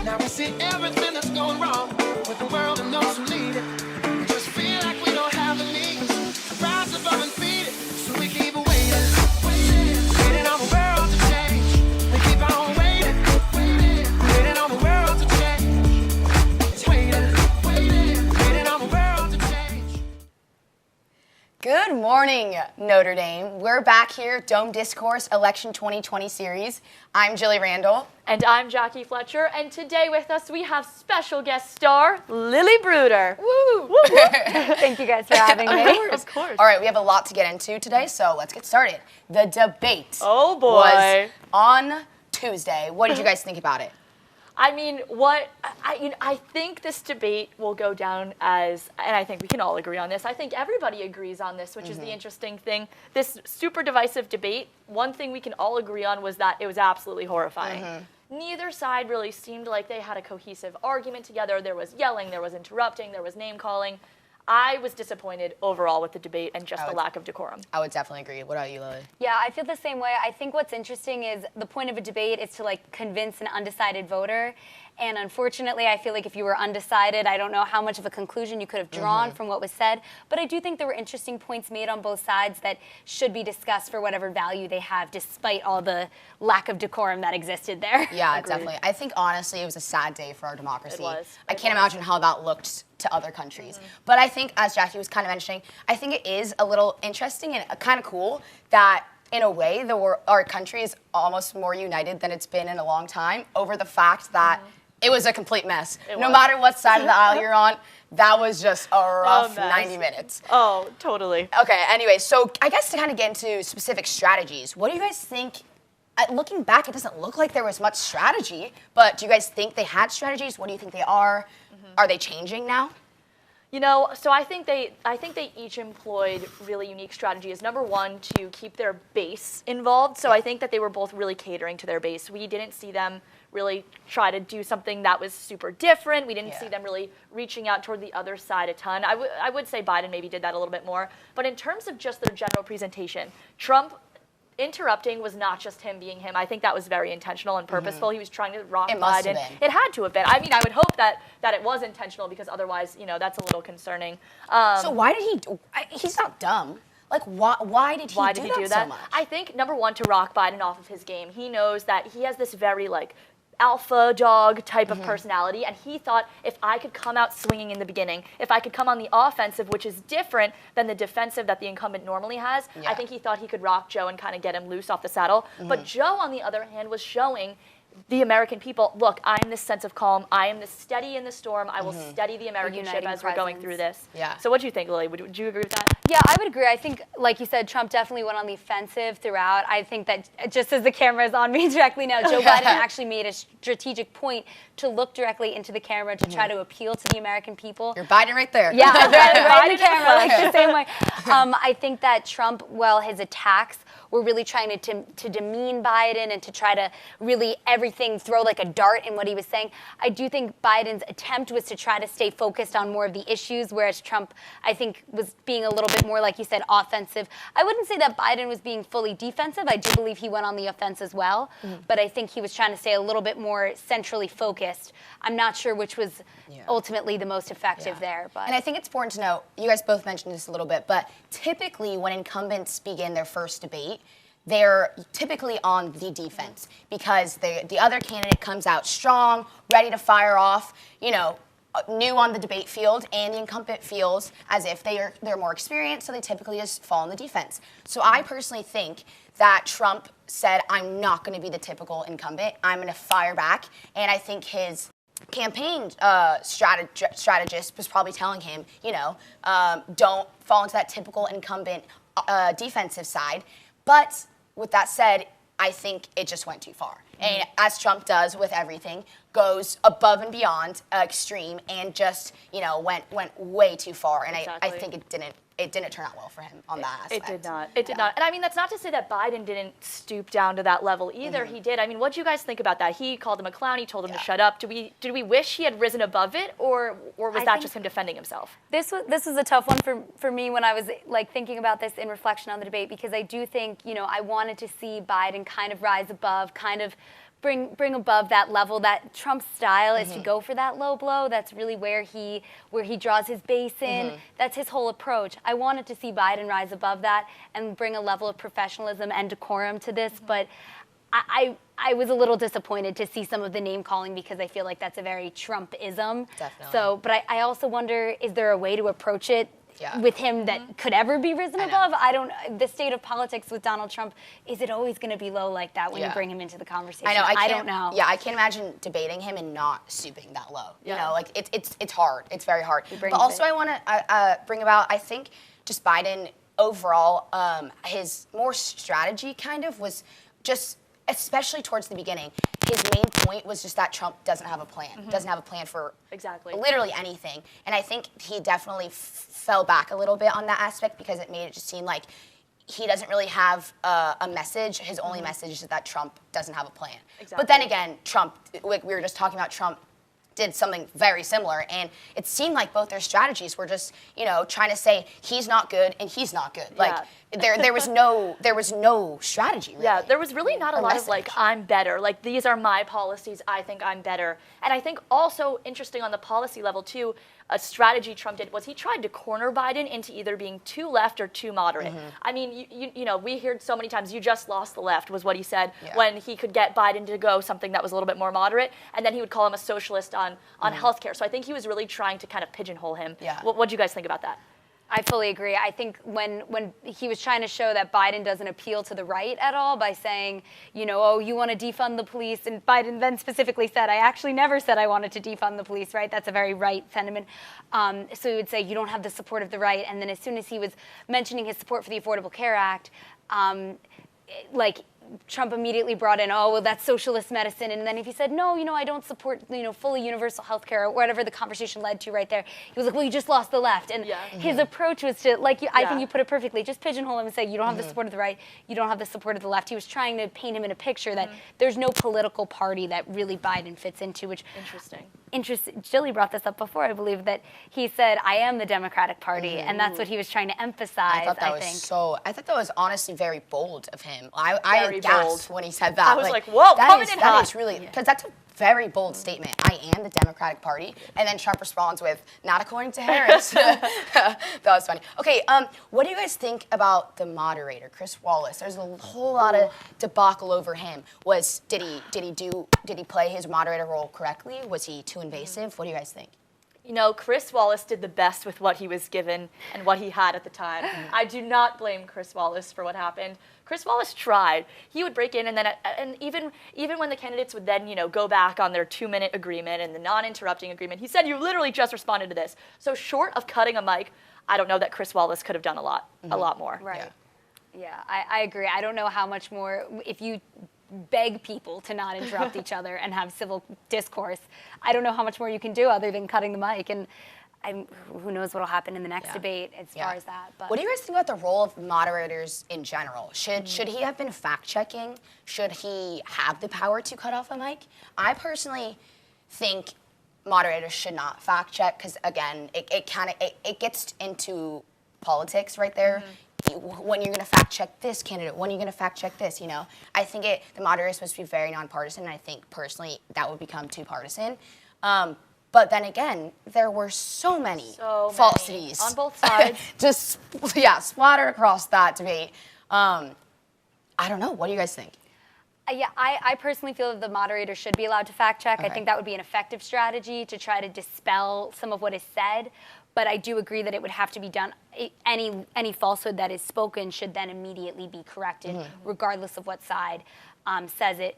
Now we see everything that's going wrong with the world and those who lead it. We just feel like we don't have the means to rise above and beat it. So we keep waiting, waiting on the world to change. We keep on waiting, waiting on the world to change. Waiting on the world to change. Good morning, Notre Dame. We're back here, Dome Discourse Election 2020 series. I'm Jilly Randall. And I'm Jackie Fletcher, and today with us we have special guest star, Lily Bruder. Woo! Thank you guys for having me. Of course. All right, we have a lot to get into today, so let's get started. The debate Oh boy. was on Tuesday. What did you guys think about it? I mean, I think this debate will go down as, and I think we can all agree on this, I think everybody agrees on this, which is the interesting thing. This super divisive debate, one thing we can all agree on was that it was absolutely horrifying. Neither side really seemed like they had a cohesive argument together. There was yelling, there was interrupting, there was name calling. I was disappointed overall with the debate and just the lack of decorum. I would definitely agree. What about you, Lily? Yeah, I feel the same way. I think what's interesting is the point of a debate is to convince an undecided voter. And unfortunately, I feel like if you were undecided, I don't know how much of a conclusion you could have drawn from what was said. But I do think there were interesting points made on both sides that should be discussed for whatever value they have, despite all the lack of decorum that existed there. Yeah, definitely. I think, honestly, it was a sad day for our democracy. It was. I can't imagine how that looked to other countries. But I think, as Jackie was kind of mentioning, I think it is a little interesting and kind of cool that, in a way, our country is almost more united than it's been in a long time over the fact that it was a complete mess. No matter what side of the aisle you're on, that was just a rough 90 minutes. Oh, totally. Okay, anyway, so I guess to kind of get into specific strategies, what do you guys think? Looking back, it doesn't look like there was much strategy, but do you guys think they had strategies? What do you think they are? Are they changing now? You know, so I think they each employed really unique strategies. Number one, to keep their base involved. So I think that they were both really catering to their base. We didn't see them really try to do something that was super different. We didn't see them really reaching out toward the other side a ton. I would say Biden maybe did that a little bit more. But in terms of just their general presentation, Trump interrupting was not just him being him. I think that was very intentional and purposeful. He was trying to rock It must Biden. have been. It had to have been. I mean, I would hope that it was intentional, because otherwise, that's a little concerning. So why did he's not dumb. Why did he do that so much? I think, number one, to rock Biden off of his game. He knows that he has this very, alpha dog type of personality, and he thought, if I could come out swinging in the beginning, if I could come on the offensive, which is different than the defensive that the incumbent normally has, I think he thought he could rock Joe and kind of get him loose off the saddle. But Joe, on the other hand, was showing the American people, look, I am this sense of calm. I am the steady in the storm. I will steady the American ship as we're going through this. Yeah. So what do you think, Lily? Would you agree with that? Yeah, I would agree. I think, like you said, Trump definitely went on the offensive throughout. I think that just as the camera is on me directly now, Joe Biden actually made a strategic point to look directly into the camera to try to appeal to the American people. You're Biden right there. Yeah, right in the camera, the same way. I think that Trump, his attacks were really trying to demean Biden and to try to really throw like a dart in what he was saying. I do think Biden's attempt was to try to stay focused on more of the issues, whereas Trump, I think, was being a little bit more, like you said, offensive. I wouldn't say that Biden was being fully defensive. I do believe he went on the offense as well, but I think he was trying to stay a little bit more centrally focused. I'm not sure which was ultimately the most effective there. But. And I think it's important to know, you guys both mentioned this a little bit, but typically when incumbents begin their first debate, they're typically on the defense because the other candidate comes out strong, ready to fire off, new on the debate field, and the incumbent feels as if they're more experienced, so they typically just fall on the defense. So I personally think that Trump said, I'm not going to be the typical incumbent. I'm going to fire back, and I think his campaign strategist was probably telling him, don't fall into that typical incumbent defensive side. But with that said, I think it just went too far. And as Trump does with everything, goes above and beyond extreme and just, went way too far. And I think it didn't turn out well for him on that aspect. It did not. It did not. And I mean, that's not to say that Biden didn't stoop down to that level either. He did. I mean, what do you guys think about that? He called him a clown. He told him to shut up. Did we wish he had risen above it, or was that just him defending himself? This was a tough one for me when I was thinking about this in reflection on the debate, because I do think, I wanted to see Biden kind of rise above, kind of bring above that level. That Trump's style is to go for that low blow. That's really where he draws his base in. That's his whole approach. I wanted to see Biden rise above that and bring a level of professionalism and decorum to this, but I was a little disappointed to see some of the name calling because I feel like that's a very Trumpism. Definitely. So, but I also wonder, is there a way to approach it with him that could ever be risen above? The state of politics with Donald Trump, is it always going to be low like that when you bring him into the conversation? I know. I don't know. Yeah, I can't imagine debating him and not stooping that low. You know, like it's hard. It's very hard. But also, I want to bring about. I think just Biden overall, his more strategy kind of was just, especially towards the beginning, his main point was just that Trump doesn't have a plan. Doesn't have a plan for literally anything. And I think he definitely fell back a little bit on that aspect because it made it just seem like he doesn't really have a message. His only message is that Trump doesn't have a plan. But then again, Trump, like we were just talking about, Trump did something very similar, and it seemed like both their strategies were just, you know, trying to say he's not good and he's not good. Like there was no strategy. Really. Yeah, there was really not a lot message. of like, I'm better. Like, these are my policies. I think I'm better. And I think also interesting on the policy level too, a strategy Trump did was he tried to corner Biden into either being too left or too moderate. I mean, you know, we heard so many times, you just lost the left, was what he said, when he could get Biden to go something that was a little bit more moderate, and then he would call him a socialist on healthcare. So I think he was really trying to kind of pigeonhole him. What do you guys think about that? I fully agree. I think when he was trying to show that Biden doesn't appeal to the right at all by saying, you know, oh, you want to defund the police, and Biden then specifically said, I actually never said I wanted to defund the police, right? That's a very right sentiment. So he would say, you don't have the support of the right. And then as soon as he was mentioning his support for the Affordable Care Act, Trump immediately brought in, oh, well, that's socialist medicine. And then if he said, no, you know, I don't support, you know, fully universal health care, or whatever the conversation led to right there, he was like, well, you just lost the left. And his approach was to, like, I think you put it perfectly, just pigeonhole him and say, you don't have the support of the right, you don't have the support of the left. He was trying to paint him in a picture that there's no political party that really Biden fits into, which... Interesting. Jilly brought this up before, I believe, that he said, I am the Democratic Party, and that's what he was trying to emphasize, I thought that was honestly very bold of him. I gasped when he said that. I was like, whoa, coming in hot. That is really, because that's a very bold statement. I am the Democratic Party. And then Trump responds with, not according to Harris. That was funny. Okay, what do you guys think about the moderator, Chris Wallace? There's a whole lot of debacle over him. Did he play his moderator role correctly? Was he too invasive? What do you guys think? You know, Chris Wallace did the best with what he was given and what he had at the time. I do not blame Chris Wallace for what happened. Chris Wallace tried. He would break in, and then, and even when the candidates would then, you know, go back on their 2-minute agreement and the non-interrupting agreement, he said, you literally just responded to this. So short of cutting a mic, I don't know that Chris Wallace could have done a lot more. Right. Yeah, I agree. I don't know how much more, if you beg people to not interrupt each other and have civil discourse, I don't know how much more you can do other than cutting the mic. And who knows what will happen in the next debate as far as that. But what do you guys think about the role of moderators in general? Should he have been fact-checking? Should he have the power to cut off a mic? I personally think moderators should not fact-check because, again, it gets into politics right there. When you're going to fact-check this candidate, when you're going to fact-check this, you know? I think the moderator is supposed to be very nonpartisan, and I think, personally, that would become too partisan. But then again, there were so many falsities. On both sides. Just, splattered across that debate. I don't know. What do you guys think? I personally feel that the moderator should be allowed to fact check. I think that would be an effective strategy to try to dispel some of what is said. But I do agree that it would have to be done. Any falsehood that is spoken should then immediately be corrected, regardless of what side says it.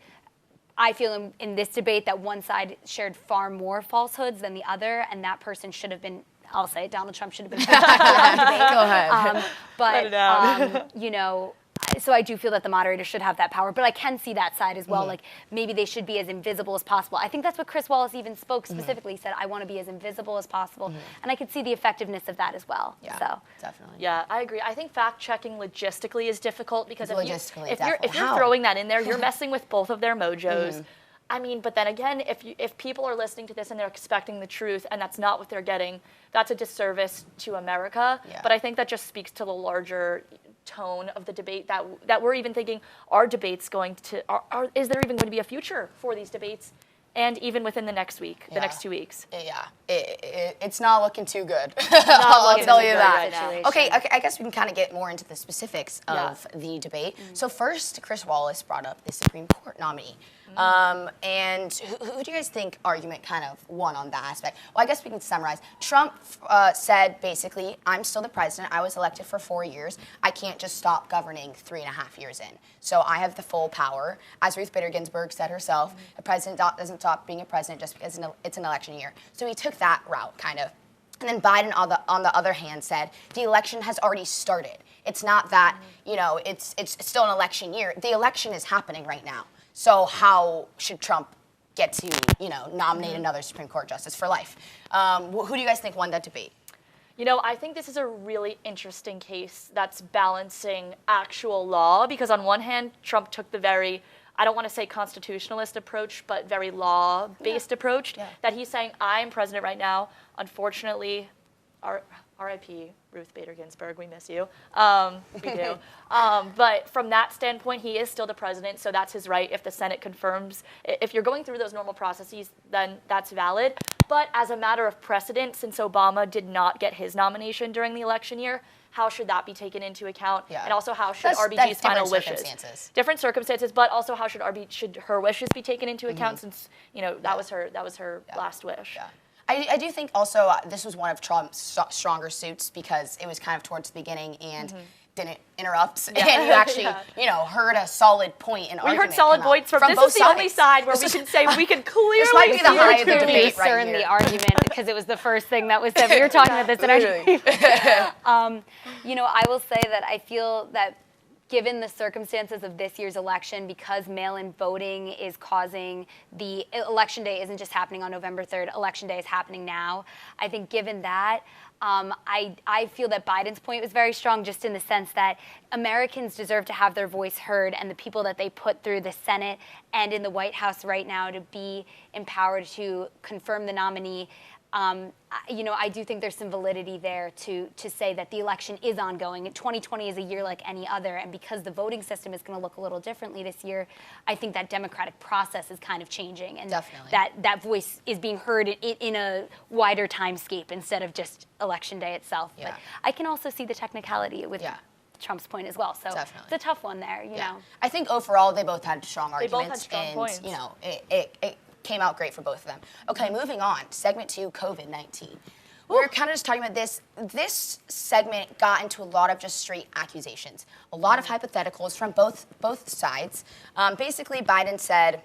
I feel in this debate that one side shared far more falsehoods than the other, and that person should have been, I'll say it, Donald Trump should have been. Go ahead. But, you know, so I do feel that the moderator should have that power, but I can see that side as well. Like, maybe they should be as invisible as possible. I think that's what Chris Wallace even spoke specifically. He said, I want to be as invisible as possible. And I could see the effectiveness of that as well. Yeah, so. definitely. Yeah, I agree. I think fact-checking logistically is difficult because if you're How? throwing that in there, you're messing with both of their mojos. I mean, but then again, if people are listening to this and they're expecting the truth and that's not what they're getting, that's a disservice to America. Yeah. But I think that just speaks to the larger tone of the debate that we're even thinking, are debates going to, is there even going to be a future for these debates? And even within the next week, the next 2 weeks. Yeah, it's not looking too good. Not I'll looking tell too you good that. right now. Okay, I guess we can kind of get more into the specifics of the debate. So first, Chris Wallace brought up the Supreme Court nominee. And who do you guys think argument kind of won on that aspect? Well, I guess we can summarize. Trump said basically, I'm still the president. I was elected for 4 years. I can't just stop governing 3.5 years in. So I have the full power. As Ruth Bader Ginsburg said herself, a president doesn't stop being a president just because it's an election year. So he took that route, kind of. And then Biden, on the other hand, said the election has already started. It's not that, it's still an election year. The election is happening right now. So how should Trump get to, nominate another Supreme Court justice for life? Who do you guys think won that debate? I think this is a really interesting case that's balancing actual law, because on one hand, Trump took the very, I don't want to say constitutionalist approach, but very law-based approach, that he's saying, I'm president right now. Unfortunately, R.I.P. Ruth Bader Ginsburg, we miss you. We do. But from that standpoint, he is still the president, so that's his right. If the Senate confirms, if you're going through those normal processes, then that's valid. But as a matter of precedent, since Obama did not get his nomination during the election year, how should that be taken into account? Yeah. And also, how should RBG's final wishes? Different circumstances, but also how should her wishes be taken into account? Since that was her last wish. Yeah. I do think also this was one of Trump's stronger suits because it was kind of towards the beginning and didn't interrupt, and you actually, heard a solid point in argument. We heard solid points from this both is the sides. only side where we can say we can clearly this might be the high of the really debate right discern here. the argument because it was the first thing that was said. We were talking about this, and I will say that I feel that given the circumstances of this year's election, because mail-in voting is causing the election day isn't just happening on November 3rd, election day is happening now. I think given that, I feel that Biden's point was very strong just in the sense that Americans deserve to have their voice heard, and the people that they put through the Senate and in the White House right now to be empowered to confirm the nominee. I do think there's some validity there to say that the election is ongoing. 2020 is a year like any other, and because the voting system is going to look a little differently this year, I think that democratic process is kind of changing, and definitely that voice is being heard in a wider timescape instead of just election day itself. Yeah. But I can also see the technicality with Trump's point as well. So definitely. It's a tough one there, you know. I think overall they both had strong arguments. They both had strong and, points. It came out great for both of them. Okay, moving on. Segment 2, COVID-19. We were kind of just talking about this. This segment got into a lot of just straight accusations, a lot of hypotheticals from both sides. Basically, Biden said,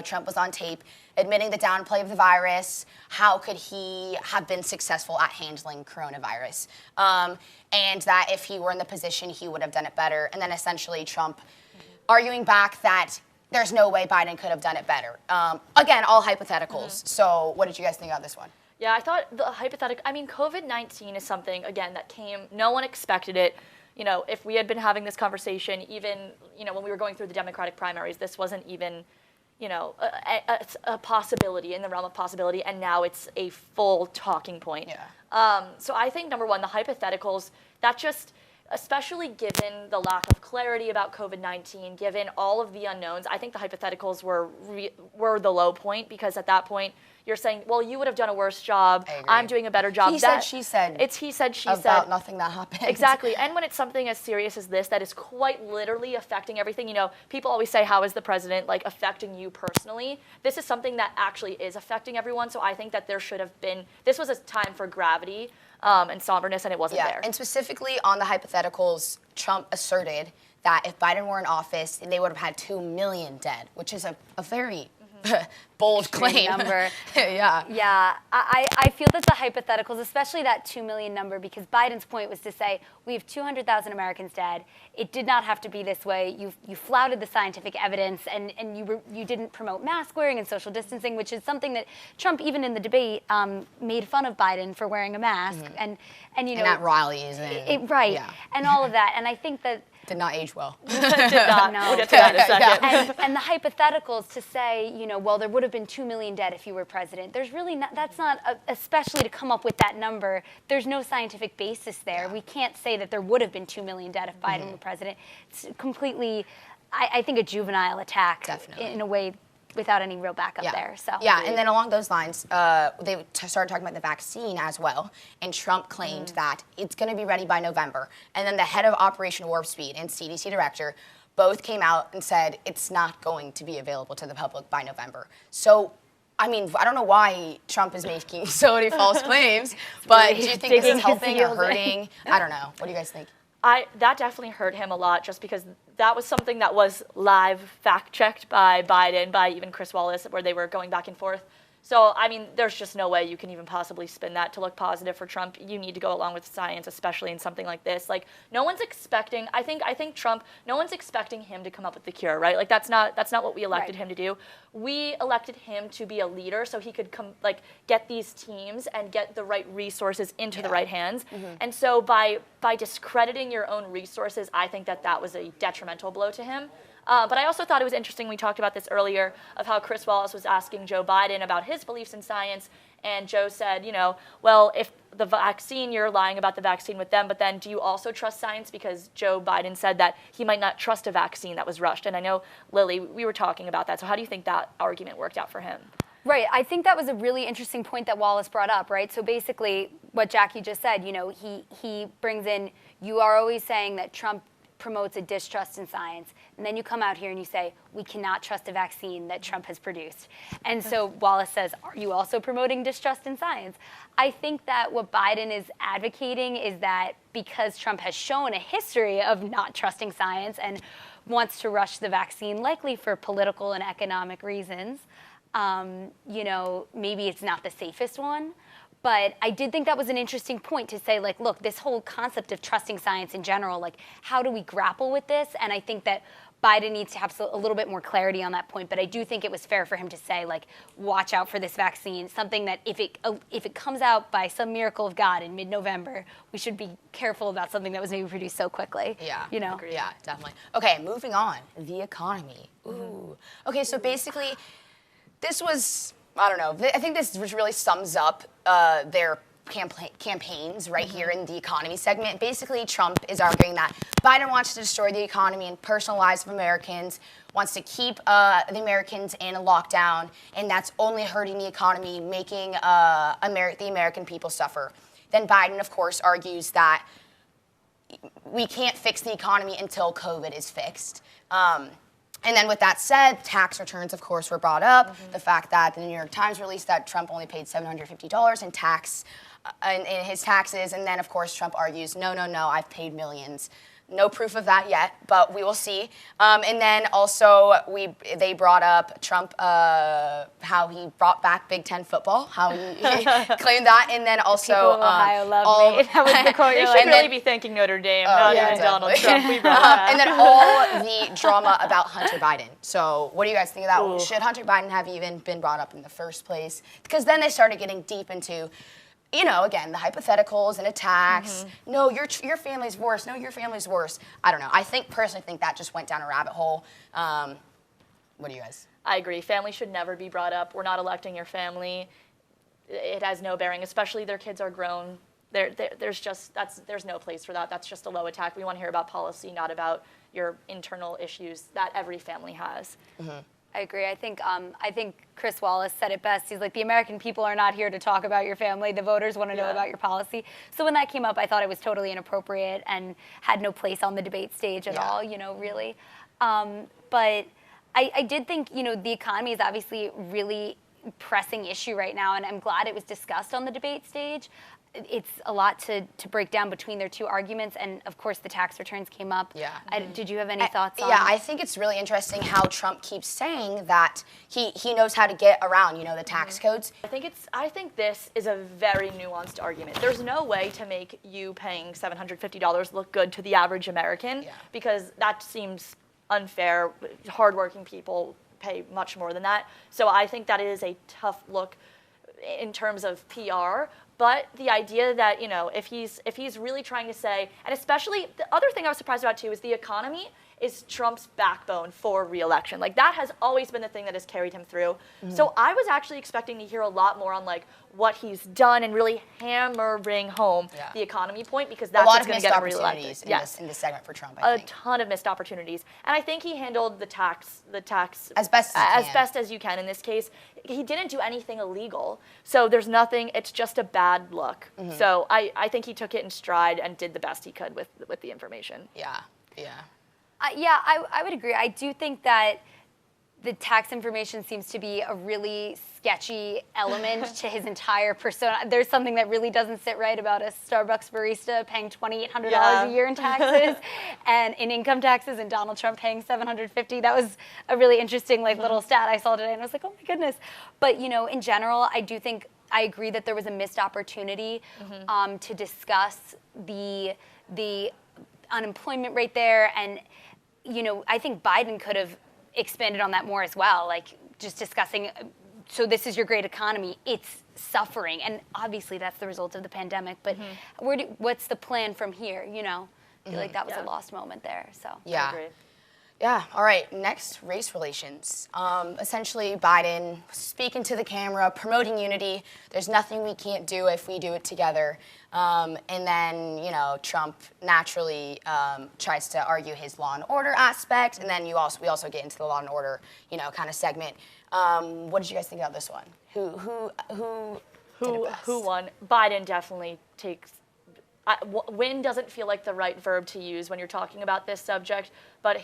Trump was on tape admitting the downplay of the virus. How could he have been successful at handling coronavirus? And that if he were in the position, he would have done it better. And then essentially Trump arguing back that there's no way Biden could have done it better. Again, all hypotheticals. So what did you guys think about this one? Yeah, I thought the hypothetical, COVID-19 is something, again, that came, no one expected it. If we had been having this conversation, even, when we were going through the Democratic primaries, this wasn't even, a possibility, in the realm of possibility, and now it's a full talking point. Yeah. So I think, number one, the hypotheticals, that just, especially given the lack of clarity about COVID-19, given all of the unknowns, I think the hypotheticals were the low point, because at that point, you're saying, well, you would have done a worse job. I'm doing a better job. He said, she said. It's he said, she said. About nothing that happened. Exactly. And when it's something as serious as this that is quite literally affecting everything, people always say, how is the president affecting you personally? This is something that actually is affecting everyone. So I think that there should have been, this was a time for gravity and somberness, and it wasn't there. And specifically on the hypotheticals, Trump asserted that if Biden were in office, they would have had 2 million dead, which is a very bold claim. Number. Yeah. Yeah, I feel that the hypotheticals, especially that 2 million number, because Biden's point was to say, we have 200,000 Americans dead. It did not have to be this way. You flouted the scientific evidence, and you didn't promote mask wearing and social distancing, which is something that Trump, even in the debate, made fun of Biden for wearing a mask. And at rallies. Right. Yeah. And all of that. And I think that Did not age well. Did not. No. We'll get to that in a second. And the hypotheticals to say, well, there would have been 2 million dead if you were president. There's really not, that's not, especially to come up with that number, there's no scientific basis there. We can't say that there would have been 2 million dead if Biden were president. It's completely, I think, a juvenile attack. Definitely. In a way without any real backup there. So yeah, and then along those lines, they started talking about the vaccine as well, and Trump claimed that it's going to be ready by November. And then the head of Operation Warp Speed and CDC director both came out and said it's not going to be available to the public by November. So, I mean, I don't know why Trump is making so many false claims, but do you think this is helping or hurting? I don't know. What do you guys think? That definitely hurt him a lot, just because that was something that was live fact-checked by Biden, by even Chris Wallace, where they were going back and forth. So, I mean, there's just no way you can even possibly spin that to look positive for Trump. You need to go along with science, especially in something like this. Like, no one's expecting, I think Trump, no one's expecting him to come up with the cure, right? Like, that's not what we elected him to do. We elected him to be a leader so he could get these teams and get the right resources into the right hands. And so by discrediting your own resources, I think that was a detrimental blow to him. But I also thought it was interesting, we talked about this earlier, of how Chris Wallace was asking Joe Biden about his beliefs in science, and Joe said, well, if the vaccine, you're lying about the vaccine with them, but then do you also trust science? Because Joe Biden said that he might not trust a vaccine that was rushed. And I know, Lily, we were talking about that. So how do you think that argument worked out for him? Right. I think that was a really interesting point that Wallace brought up, right? So basically what Jackie just said, he brings in, you are always saying that Trump promotes a distrust in science, and then you come out here and you say, we cannot trust a vaccine that Trump has produced. And so Wallace says, are you also promoting distrust in science? I think that what Biden is advocating is that because Trump has shown a history of not trusting science and wants to rush the vaccine, likely for political and economic reasons, maybe it's not the safest one. But I did think that was an interesting point to say, look, this whole concept of trusting science in general, how do we grapple with this? And I think that Biden needs to have a little bit more clarity on that point. But I do think it was fair for him to say, watch out for this vaccine, something that if it comes out by some miracle of God in mid-November, we should be careful about something that was maybe produced so quickly. Yeah. Agreed. Yeah, definitely. Okay, moving on. The economy. Ooh. Okay, so basically, this was, I don't know, I think this really sums up their campaigns right here in the economy segment. Basically, Trump is arguing that Biden wants to destroy the economy and personal lives of Americans, wants to keep the Americans in a lockdown, and that's only hurting the economy, making the American people suffer. Then Biden, of course, argues that we can't fix the economy until COVID is fixed. And then with that said, tax returns, of course, were brought up. The fact that the New York Times released that Trump only paid $750 in tax, in his taxes. And then, of course, Trump argues, no, I've paid millions. No proof of that yet, but we will see. And then also they brought up Trump, how he brought back Big Ten football, how he claimed that, and then also People in Ohio love me. That was the quote. They should really be thanking Notre Dame, not even Donald Trump. We brought that. And then all the drama about Hunter Biden. So what do you guys think of that? Ooh. Should Hunter Biden have even been brought up in the first place? Because then they started getting deep into, again, the hypotheticals and attacks. No, your family's worse. No, your family's worse. I don't know. I personally think that just went down a rabbit hole. What do you guys? I agree. Family should never be brought up. We're not electing your family. It has no bearing, especially their kids are grown. There's no place for that. That's just a low attack. We want to hear about policy, not about your internal issues that every family has. I agree. I think Chris Wallace said it best. He's like, the American people are not here to talk about your family. The voters want to know about your policy. So when that came up, I thought it was totally inappropriate and had no place on the debate stage at all, really. But I did think, the economy is obviously a really pressing issue right now, and I'm glad it was discussed on the debate stage. It's a lot to break down between their two arguments, and of course the tax returns came up. Yeah. Did you have any thoughts on? Yeah, I think it's really interesting how Trump keeps saying that he knows how to get around, the tax codes. I think this is a very nuanced argument. There's no way to make you paying $750 look good to the average American, because that seems unfair. Hardworking people pay much more than that. So I think that it is a tough look. in terms of PR. But the idea that, if he's really trying to say, and especially the other thing I was surprised about too is the economy is Trump's backbone for re-election. Like that has always been the thing that has carried him through. So I was actually expecting to hear a lot more on like what he's done and really hammering home the economy point, because that's what's going to get him reelected. In this segment for Trump, I think. A ton of missed opportunities, and I think he handled the tax as best as you can in this case. He didn't do anything illegal, so there's nothing. It's just a bad look. So I think he took it in stride and did the best he could with the information. Yeah. I would agree. I do think that the tax information seems to be a really sketchy element to his entire persona. There's something that really doesn't sit right about a Starbucks barista paying $2,800 a year in taxes and in income taxes, and Donald Trump paying $750. That was a really interesting little stat I saw today, and I was like, oh my goodness. But in general, I agree that there was a missed opportunity to discuss the unemployment rate there, and I think Biden could have expanded on that more as well, like just discussing, so this is your great economy, it's suffering, and obviously that's the result of the pandemic, but what's the plan from here, I feel like that was a lost moment there, so. Yeah. Yeah, all right, next, race relations. Essentially, Biden speaking to the camera, promoting unity. There's nothing we can't do if we do it together. And then, Trump naturally tries to argue his law and order aspect. And then we also get into the law and order, kind of segment. What did you guys think about this one? Who did it best? Who won? Biden definitely takes. Win doesn't feel like the right verb to use when you're talking about this subject, but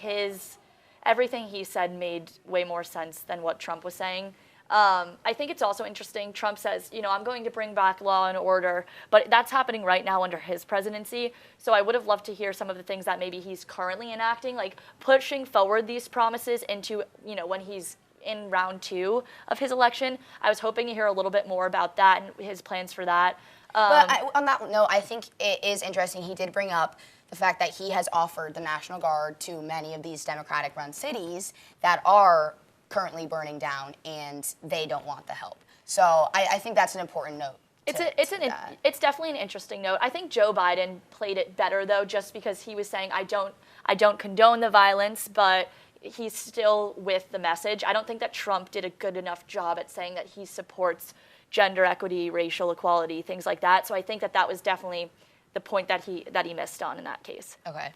everything he said made way more sense than what Trump was saying. I think it's also interesting. Trump says, I'm going to bring back law and order, but that's happening right now under his presidency. So I would have loved to hear some of the things that maybe he's currently enacting, like pushing forward these promises into, when he's in round 2 of his election. I was hoping to hear a little bit more about that and his plans for that. But on that note, I think it is interesting. He did bring up the fact that he has offered the National Guard to many of these Democratic-run cities that are currently burning down, and they don't want the help. So I think that's an important note. It's definitely an interesting note. I think Joe Biden played it better though, just because he was saying I don't condone the violence, but he's still with the message. I don't think that Trump did a good enough job at saying that he supports gender equity, racial equality, things like that. So I think that was definitely the point that he missed on in that case. Okay.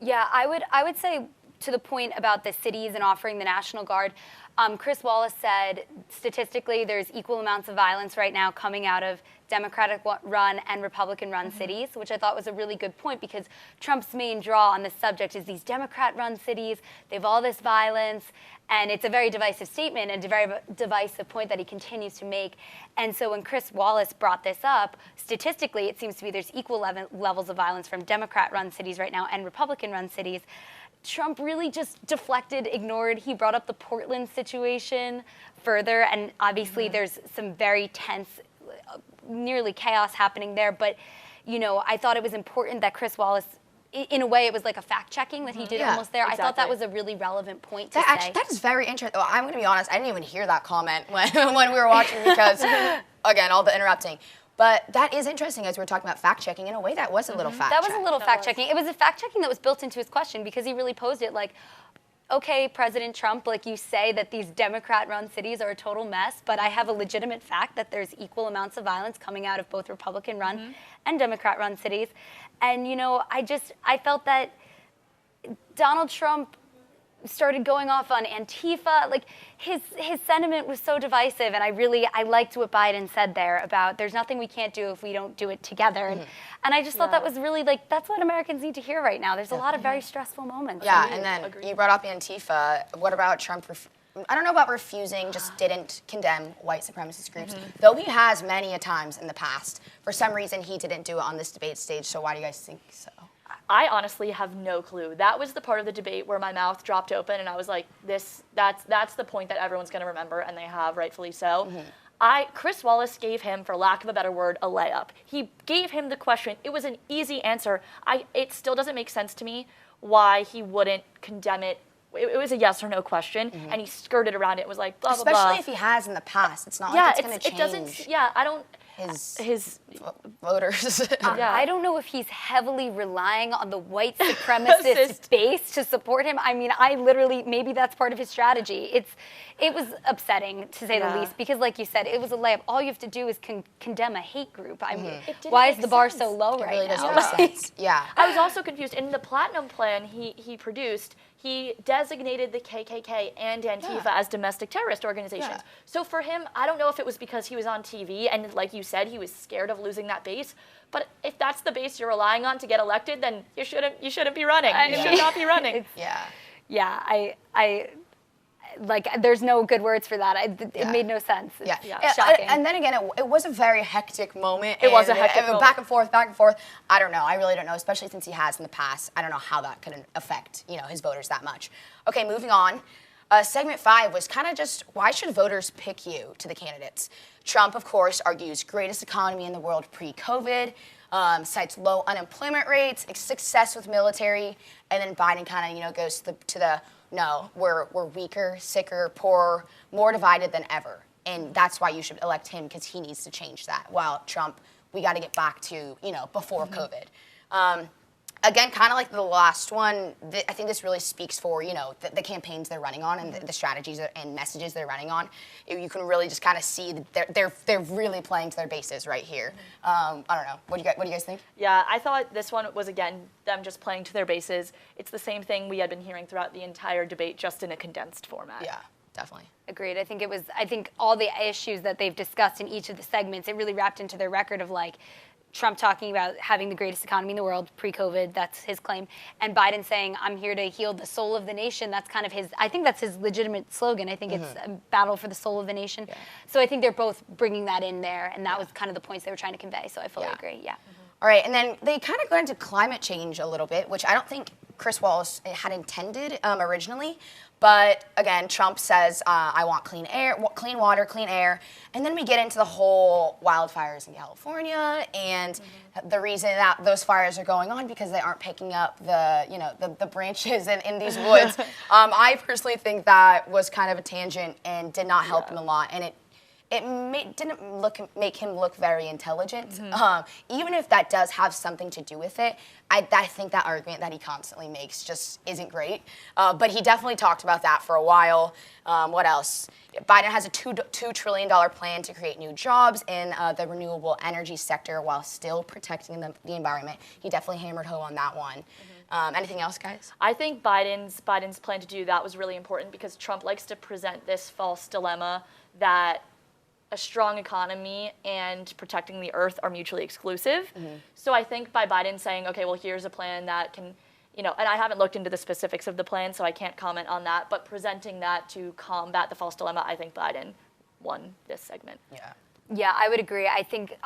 Yeah, I would say to the point about the cities and offering the National Guard, Chris Wallace said statistically there's equal amounts of violence right now coming out of Democratic-run and Republican-run cities, which I thought was a really good point, because Trump's main draw on this subject is these Democrat-run cities, they have all this violence, and it's a very divisive statement and a very divisive point that he continues to make. And so when Chris Wallace brought this up, statistically it seems to be there's equal levels of violence from Democrat-run cities right now and Republican-run cities. Trump really just deflected, ignored. He brought up the Portland situation further, and obviously there's some very tense, nearly chaos happening there. But, I thought it was important that Chris Wallace, in a way, it was like a fact-checking that he did almost there. Exactly. I thought that was a really relevant point to say. That is very interesting. Well, I'm going to be honest, I didn't even hear that comment when we were watching because, again, all the interrupting. But that is interesting as we're talking about fact-checking. In a way, that was a little fact-check. That was a little fact-checking. It was a fact-checking that was built into his question, because he really posed it like, okay, President Trump, like you say that these Democrat-run cities are a total mess, but I have a legitimate fact that there's equal amounts of violence coming out of both Republican-run and Democrat-run cities. And, I felt that Donald Trump started going off on Antifa. Like his sentiment was so divisive, and I liked what Biden said there about there's nothing we can't do if we don't do it together. And I just thought that was really that's what Americans need to hear right now. There's a lot of very stressful moments. Yeah, and then you brought up Antifa. What about Trump? I don't know about refusing, just didn't condemn white supremacist groups, though he has many a times in the past. For some reason, he didn't do it on this debate stage, so why do you guys think so? I honestly have no clue. That was the part of the debate where my mouth dropped open, and I was like, that's the point that everyone's going to remember, and they have, rightfully so. Chris Wallace gave him, for lack of a better word, a layup. He gave him the question. It was an easy answer. It still doesn't make sense to me why he wouldn't condemn it it was a yes or no question, and he skirted around it. Was like blah blah blah. Especially if he has in the past. It's not like it's going to change. It doesn't. Yeah, I don't. His voters. Yeah. I don't know if he's heavily relying on the white supremacist base to support him. I mean, I literally, maybe that's part of his strategy. It was upsetting, to say the least, because like you said, it was a layup. All you have to do is condemn a hate group. I mean, why is the bar so low right really now? doesn't make sense. Yeah. I was also confused. In the Platinum Plan he produced, he designated the KKK and Antifa as domestic terrorist organizations. Yeah. So for him, I don't know if it was because he was on TV and, like you said, he was scared of losing that base. But if that's the base you're relying on to get elected, then you shouldn't be running. You should not be running. Yeah. Yeah, I like, there's no good words for that. It made no sense. It's shocking. And then again, it was a very hectic moment. It was a hectic moment. Back and forth, back and forth. I don't know. I really don't know, especially since he has in the past. I don't know how that could affect, his voters that much. Okay, moving on. Segment 5 was kind of just, why should voters pick you to the candidates? Trump, of course, argues greatest economy in the world pre-COVID, cites low unemployment rates, success with military, and then Biden kind of, goes to the no, we're weaker, sicker, poorer, more divided than ever. And that's why you should elect him, because he needs to change that. While Trump, we got to get back to, before COVID. Again, kind of like the last one, I think this really speaks for, the campaigns they're running on and the strategies and messages they're running on. You can really just kind of see that they're really playing to their bases right here. I don't know. What do you guys think? Yeah, I thought this one was, again, them just playing to their bases. It's the same thing we had been hearing throughout the entire debate, just in a condensed format. Yeah, definitely. Agreed. I think all the issues that they've discussed in each of the segments, it really wrapped into their record of like, Trump talking about having the greatest economy in the world pre-COVID, that's his claim, and Biden saying, I'm here to heal the soul of the nation. That's kind of I think that's his legitimate slogan. I think it's a battle for the soul of the nation. Yeah. So I think they're both bringing that in there, and that was kind of the points they were trying to convey, so I fully agree, yeah. All right, and then they kind of go into climate change a little bit, which I don't think Chris Wallace had intended originally. But again, Trump says, I want clean air, clean water, clean air. And then we get into the whole wildfires in California and the reason that those fires are going on because they aren't picking up the branches in these woods. I personally think that was kind of a tangent and did not help him a lot. And it didn't make him look very intelligent. Even if that does have something to do with it, I think that argument that he constantly makes just isn't great. But he definitely talked about that for a while. What else? Biden has a $2 trillion plan to create new jobs in the renewable energy sector while still protecting the environment. He definitely hammered home on that one. Anything else, guys? I think Biden's plan to do that was really important because Trump likes to present this false dilemma that a strong economy and protecting the earth are mutually exclusive. So I think by Biden saying, okay, well, here's a plan that can, and I haven't looked into the specifics of the plan, so I can't comment on that, but presenting that to combat the false dilemma, I think Biden won this segment. Yeah. Yeah, I would agree. I think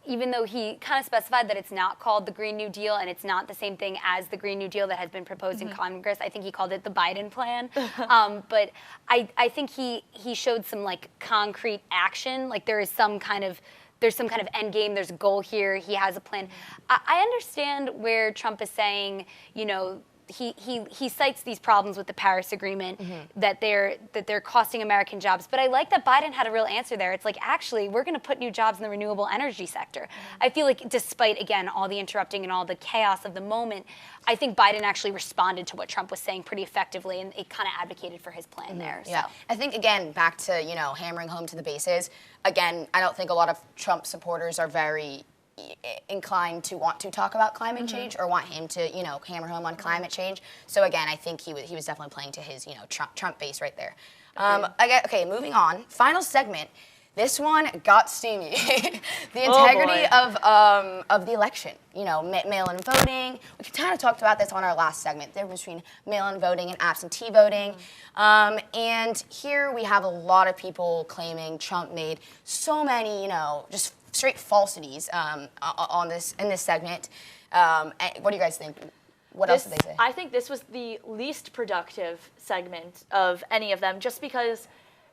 even though he kind of specified that it's not called the Green New Deal and it's not the same thing as the Green New Deal that has been proposed in Congress, I think he called it the Biden plan. But I think he showed some like concrete action. Like there's some kind of end game. There's a goal here. He has a plan. I understand where Trump is saying, he cites these problems with the Paris Agreement that they're costing American jobs. But I like that Biden had a real answer there. It's like, actually, we're going to put new jobs in the renewable energy sector. I feel like despite, again, all the interrupting and all the chaos of the moment, I think Biden actually responded to what Trump was saying pretty effectively, and it kind of advocated for his plan there. Yeah, so. I think, again, back to, hammering home to the bases. Again, I don't think a lot of Trump supporters are very inclined to want to talk about climate change or want him to, hammer home on climate change. So again, I think he was definitely playing to his, Trump base right there. Okay, moving on. Final segment. This one got steamy. The integrity of the election. Mail-in voting. We kind of talked about this on our last segment. The difference between mail-in voting and absentee voting. And here we have a lot of people claiming Trump made so many, just straight falsities in this segment. What do you guys think? What else did they say? I think this was the least productive segment of any of them, just because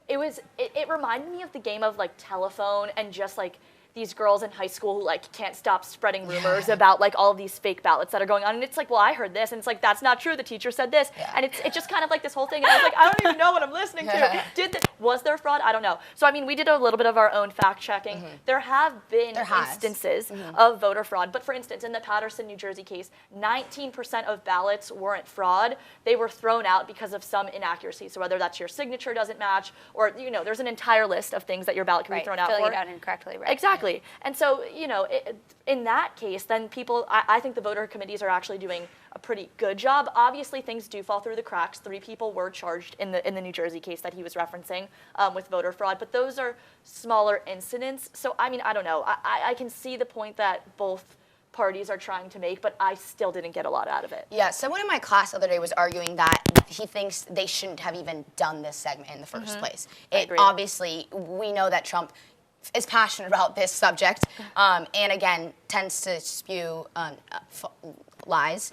it reminded me of the game of like telephone and just like these girls in high school who like can't stop spreading rumors about like all of these fake ballots that are going on, and it's like, well, I heard this, and it's like, that's not true. The teacher said this, and it's just kind of like this whole thing. And I was like, I don't even know what I'm listening to. Was there fraud? I don't know. So I mean, we did a little bit of our own fact checking. There have been instances of voter fraud, but for instance, in the Patterson, New Jersey case, 19% of ballots weren't fraud. They were thrown out because of some inaccuracy. So whether that's your signature doesn't match, or there's an entire list of things that your ballot can be thrown out for. Filling it out incorrectly, right? Exactly. And so, in that case, then I think the voter committees are actually doing a pretty good job. Obviously, things do fall through the cracks. 3 people were charged in the New Jersey case that he was referencing with voter fraud, but those are smaller incidents. So, I mean, I don't know. I can see the point that both parties are trying to make, but I still didn't get a lot out of it. Yeah, someone in my class the other day was arguing that he thinks they shouldn't have even done this segment in the first place. Obviously, we know that Trump is passionate about this subject, and again, tends to spew lies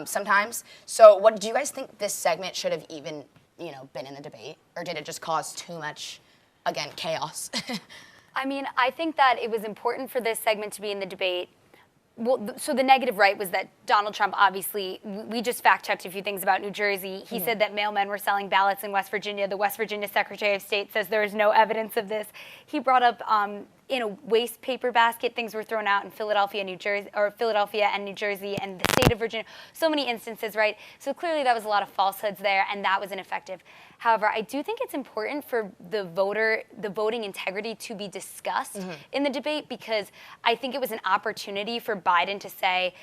sometimes. So what do you guys think this segment should have even, been in the debate? Or did it just cause too much, again, chaos? I mean, I think that it was important for this segment to be in the debate. Well, so the negative, right, was that Donald Trump, obviously, we just fact-checked a few things about New Jersey. He said that mailmen were selling ballots in West Virginia. The West Virginia Secretary of State says there is no evidence of this. He brought up in a waste paper basket, things were thrown out in Philadelphia, New Jersey, or Philadelphia and New Jersey and the state of Virginia. So many instances, right? So clearly that was a lot of falsehoods there, and that was ineffective. However, I do think it's important for the voting integrity to be discussed in the debate, because I think it was an opportunity for Biden to say,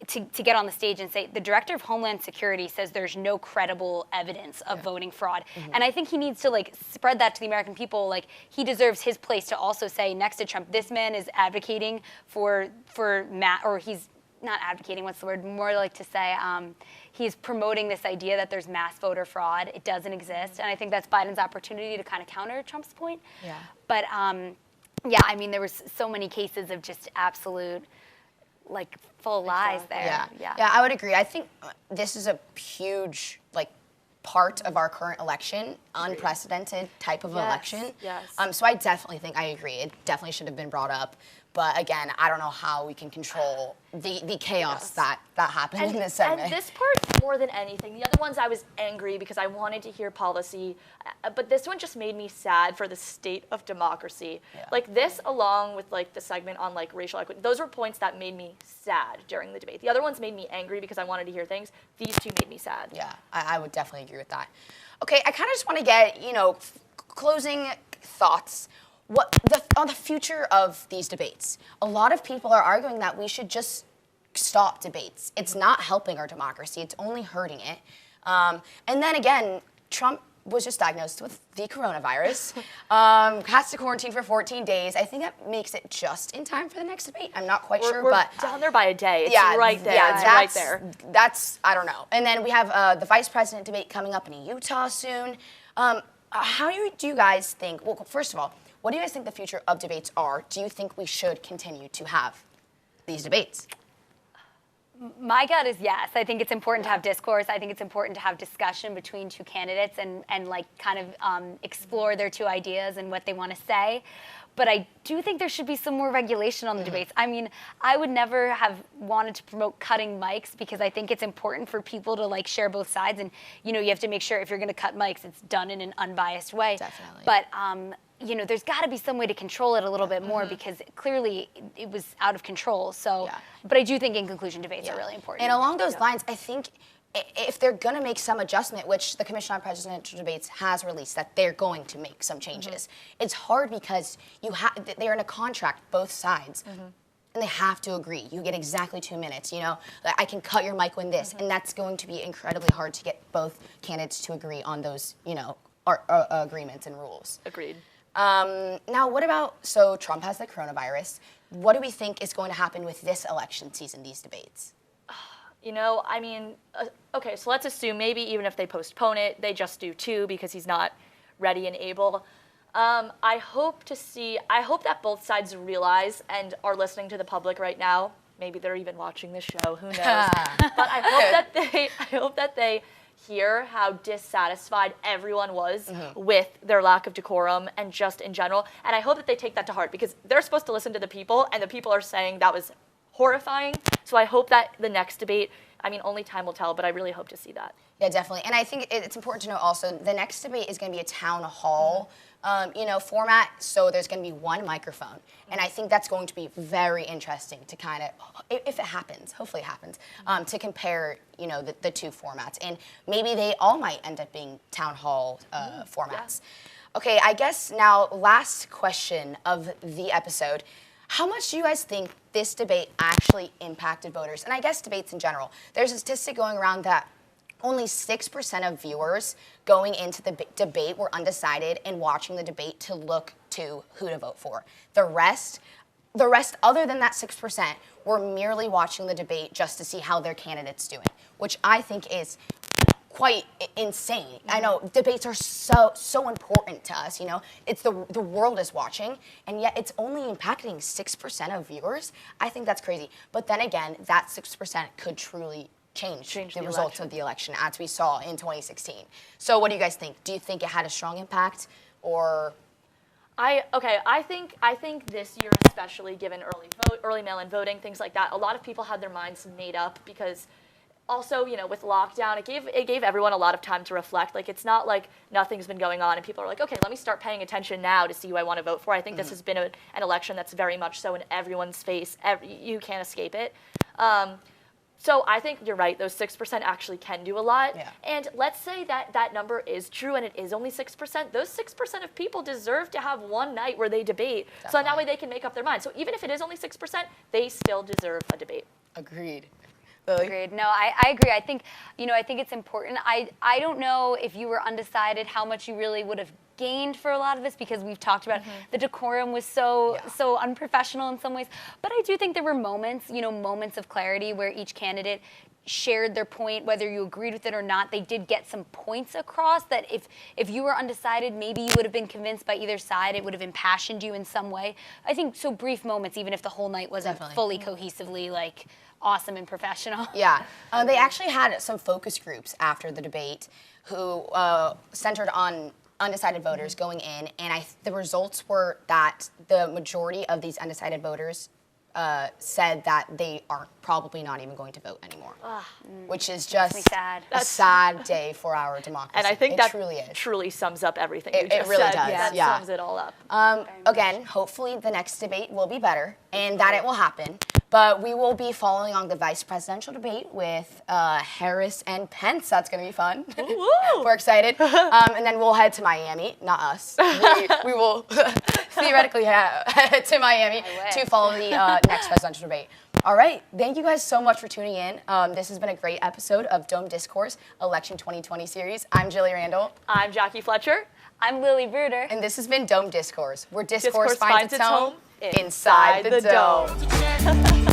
to get on the stage and say, the director of Homeland Security says there's no credible evidence of voting fraud. And I think he needs to spread that to the American people. He deserves his place to also say next to Trump, this man is advocating for or he's not advocating, what's the word, more like to say, he's promoting this idea that there's mass voter fraud. It doesn't exist. And I think that's Biden's opportunity to kind of counter Trump's point. Yeah. But yeah, I mean, there was so many cases of just absolute full lies there. Yeah, I would agree. I think this is a huge part of our current election, unprecedented type of election. Yes. So I definitely think I agree. It definitely should have been brought up. But again, I don't know how we can control the chaos that happened in this segment. And this part, more than anything, the other ones I was angry because I wanted to hear policy, but this one just made me sad for the state of democracy. Yeah. This, along with the segment on racial equity, those were points that made me sad during the debate. The other ones made me angry because I wanted to hear things. These two made me sad. Yeah, I would definitely agree with that. Okay, I kind of just want to get closing thoughts. On the future of these debates. A lot of people are arguing that we should just stop debates. It's not helping our democracy. It's only hurting it. And then again, Trump was just diagnosed with the coronavirus, has to quarantine for 14 days. I think that makes it just in time for the next debate. I'm not quite sure, we're but down there by a day. It's right there. Yeah, it's right there. That's, I don't know. And then we have the vice president debate coming up in Utah soon. How do you guys think, well, first of all, what do you guys think the future of debates are? Do you think we should continue to have these debates? My gut is yes. I think it's important to have discourse. I think it's important to have discussion between two candidates and kind of explore their two ideas and what they want to say. But I do think there should be some more regulation on the debates. I mean, I would never have wanted to promote cutting mics because I think it's important for people to share both sides. And, you have to make sure if you're going to cut mics, it's done in an unbiased way. Definitely. But, there's got to be some way to control it a little bit more because clearly it was out of control. So, but I do think in conclusion debates are really important. And along those lines, I think if they're going to make some adjustment, which the Commission on Presidential Debates has released that they're going to make some changes, it's hard because they're in a contract, both sides. And they have to agree. You get exactly 2 minutes, I can cut your mic when this, and that's going to be incredibly hard to get both candidates to agree on those, agreements and rules. Agreed. Now, what about, so Trump has the coronavirus. What do we think is going to happen with this election season, these debates? I mean, okay, so let's assume maybe even if they postpone it, they just do 2 because he's not ready and able. I hope that both sides realize and are listening to the public right now. Maybe they're even watching this show, who knows? But I hope that they hear how dissatisfied everyone was with their lack of decorum and just in general. And I hope that they take that to heart because they're supposed to listen to the people, and the people are saying that was horrifying. So I hope that the next debate, I mean, only time will tell, but I really hope to see that. Yeah, definitely. And I think it's important to know also the next debate is going to be a town hall format, so there's going to be one microphone. And I think that's going to be very interesting to kind of, if it happens, hopefully it happens, to compare, the two formats. And maybe they all might end up being town hall formats. Yeah. Okay, I guess now last question of the episode. How much do you guys think this debate actually impacted voters? And I guess debates in general. There's a statistic going around that only 6% of viewers going into the debate were undecided and watching the debate to look to who to vote for. The rest, other than that 6%, were merely watching the debate just to see how their candidate's doing, which I think is quite insane. I know debates are so important to us. It's the world is watching, and yet it's only impacting 6% of viewers. I think that's crazy. But then again, that 6% could truly change the results of the election, as we saw in 2016. So what do you guys think? Do you think it had a strong impact, or? I think this year, especially given early mail-in voting, things like that, a lot of people had their minds made up because also, with lockdown, it gave everyone a lot of time to reflect. Like, it's not like nothing's been going on and people are like, okay, let me start paying attention now to see who I want to vote for. I think this has been an election that's very much so in everyone's face. You can't escape it. So I think you're right. Those 6% actually can do a lot. Yeah. And let's say that number is true and it is only 6%. Those 6% of people deserve to have one night where they debate. Definitely. So that way they can make up their mind. So even if it is only 6%, they still deserve a debate. Agreed. Agreed. No, I agree. I think, I think it's important. I don't know if you were undecided how much you really would have gained for a lot of this because we've talked about the decorum was so unprofessional in some ways. But I do think there were moments, moments of clarity where each candidate shared their point, whether you agreed with it or not. They did get some points across that if you were undecided, maybe you would have been convinced by either side. It would have impassioned you in some way. I think so brief moments, even if the whole night wasn't fully cohesively awesome and professional. Yeah. They actually had some focus groups after the debate who centered on undecided voters going in, and the results were that the majority of these undecided voters said that they are probably not even going to vote anymore, which is just a sad day for our democracy. And I think that truly sums up everything you just really said. does. That sums it all up. Again, hopefully the next debate will be better and that it will happen. But we will be following on the vice presidential debate with Harris and Pence. That's going to be fun. We're excited. And then we'll head to Miami, not us. We will theoretically head to Miami to follow the next presidential debate. All right. Thank you guys so much for tuning in. This has been a great episode of Dome Discourse Election 2020 series. I'm Jilly Randall. I'm Jackie Fletcher. I'm Lily Bruder. And this has been Dome Discourse, where discourse finds its home inside the dome.